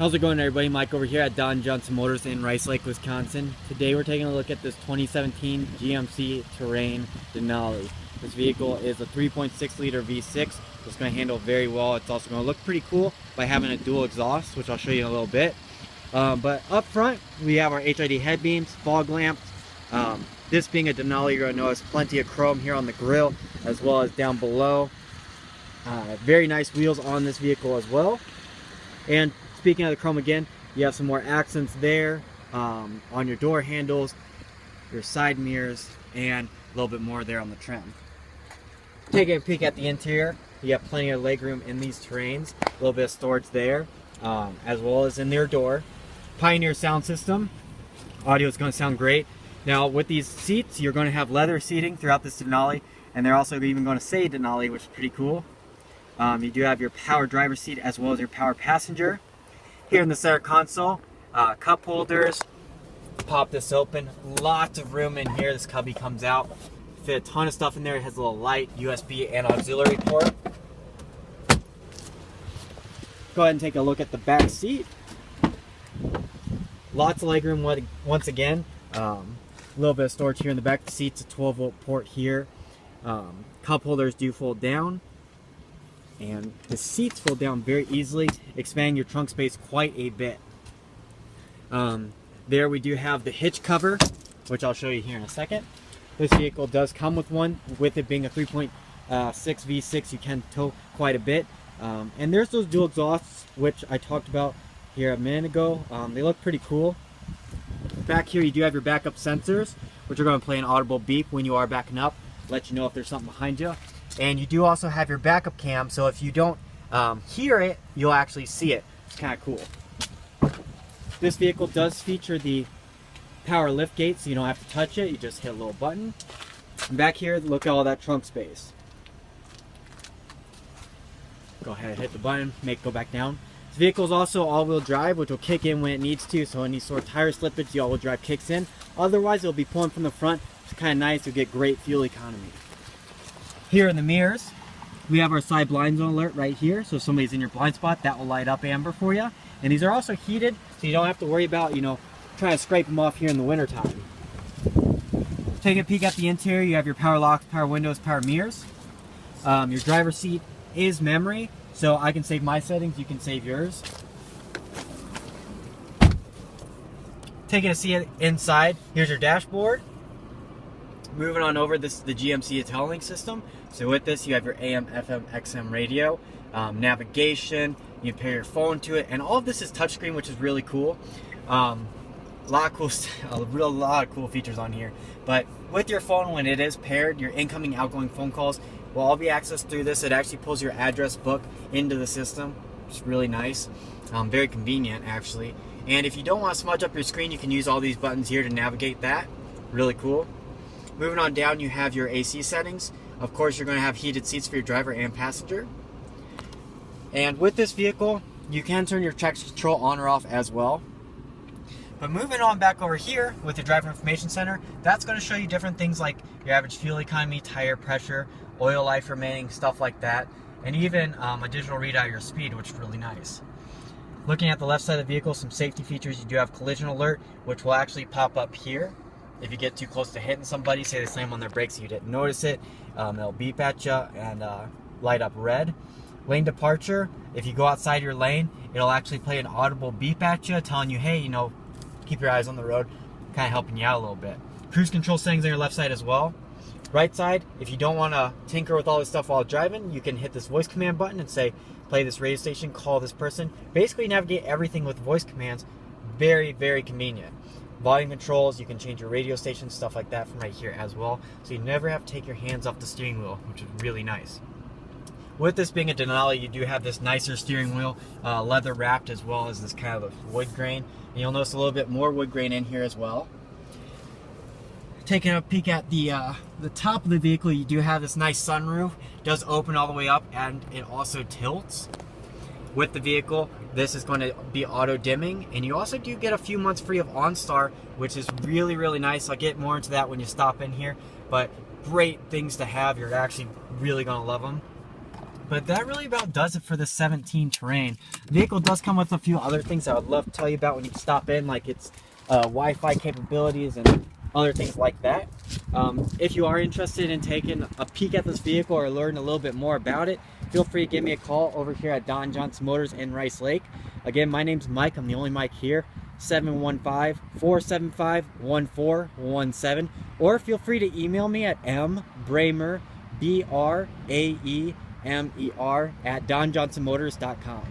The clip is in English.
How's it going, everybody? Mike over here at Don Johnson Motors in Rice Lake, Wisconsin. Today we're taking a look at this 2017 GMC Terrain Denali. This vehicle is a 3.6 liter V6. It's going to handle very well. It's also going to look pretty cool by having a dual exhaust, which I'll show you in a little bit. But up front, we have our HID head beams, fog lamps. This being a Denali, you're going to notice plenty of chrome here on the grille as well as down below. Very nice wheels on this vehicle as well. And speaking of the chrome again, you have some more accents there on your door handles, your side mirrors, and a little bit more there on the trim. Taking a peek at the interior, you have plenty of legroom in these Terrains, a little bit of storage there, as well as in their door. Pioneer sound system, audio is going to sound great. Now with these seats, you're going to have leather seating throughout this Denali, and they're also even going to say Denali, which is pretty cool. You do have your power driver's seat as well as your power passenger. Here in the center console, cup holders, pop this open, lots of room in here. This cubby comes out, fit a ton of stuff in there. It has a little light, USB, and auxiliary port. Go ahead and take a look at the back seat. Lots of legroom once again. A little bit of storage here in the back. The seat's a 12-volt port here. Cup holders do fold down. And the seats fold down very easily, expanding your trunk space quite a bit. There we do have the hitch cover, which I'll show you here in a second. This vehicle does come with one. With it being a 3.6 V6, you can tow quite a bit. And there's those dual exhausts, which I talked about here a minute ago. They look pretty cool. Back here you do have your backup sensors, which are going to play an audible beep when you are backing up, let you know if there's something behind you. And you do also have your backup cam, so if you don't hear it, you'll actually see it. It's kind of cool. This vehicle does feature the power lift gate, so you don't have to touch it. You just hit a little button. And back here, look at all that trunk space. Go ahead, hit the button, make it go back down. This vehicle is also all-wheel drive, which will kick in when it needs to, so any sort of tire slippage, the all-wheel drive kicks in. Otherwise, it'll be pulling from the front. It's kind of nice. You'll get great fuel economy. Here in the mirrors, we have our side blind zone alert right here. So if somebody's in your blind spot, that will light up amber for you. And these are also heated, so you don't have to worry about, trying to scrape them off here in the wintertime. Taking a peek at the interior, you have your power locks, power windows, power mirrors. Your driver's seat is memory, so I can save my settings, you can save yours. Taking a seat inside, here's your dashboard. Moving on over, this is the GMC Intelligent system. So with this, you have your AM, FM, XM radio, navigation. You can pair your phone to it, and all of this is touchscreen, which is really cool. A lot of cool features on here. But with your phone, when it is paired, your incoming, outgoing phone calls will all be accessed through this. It actually pulls your address book into the system, which is really nice. Very convenient, actually. And if you don't want to smudge up your screen, you can use all these buttons here to navigate that. Really cool. Moving on down, you have your AC settings. Of course, you're going to have heated seats for your driver and passenger. And with this vehicle, you can turn your traction control on or off as well. But moving on back over here with the driver information center, that's going to show you different things like your average fuel economy, tire pressure, oil life remaining, stuff like that. And even a digital readout of your speed, which is really nice. Looking at the left side of the vehicle, some safety features. You do have collision alert, which will actually pop up here. If you get too close to hitting somebody, say they slam on their brakes and you didn't notice it, it'll beep at you and light up red. Lane departure, if you go outside your lane, it'll actually play an audible beep at you telling you, hey, keep your eyes on the road, kind of helping you out a little bit. Cruise control settings on your left side as well. Right side, if you don't want to tinker with all this stuff while driving, you can hit this voice command button and say, play this radio station, call this person. Basically navigate everything with voice commands. Very, very convenient. Volume controls, you can change your radio station, stuff like that from right here as well. So you never have to take your hands off the steering wheel, which is really nice. With this being a Denali, you do have this nicer steering wheel, leather wrapped, as well as this kind of a wood grain. And you'll notice a little bit more wood grain in here as well. Taking a peek at the top of the vehicle, you do have this nice sunroof. It does open all the way up, and it also tilts. With the vehicle, this is going to be auto dimming, and you also do get a few months free of OnStar, which is really, really nice. I'll get more into that when you stop in here, but great things to have. You're actually really going to love them. But that really about does it for the 17 Terrain. The vehicle does come with a few other things I would love to tell you about when you stop in, like its Wi-Fi capabilities and other things like that. If you are interested in taking a peek at this vehicle or learn a little bit more about it, feel free to give me a call over here at Don Johnson Motors in Rice Lake. Again, my name's Mike. I'm the only Mike here. 715-475-1417, or feel free to email me at mbraemer, BRAEMER, at donjohnsonmotors.com.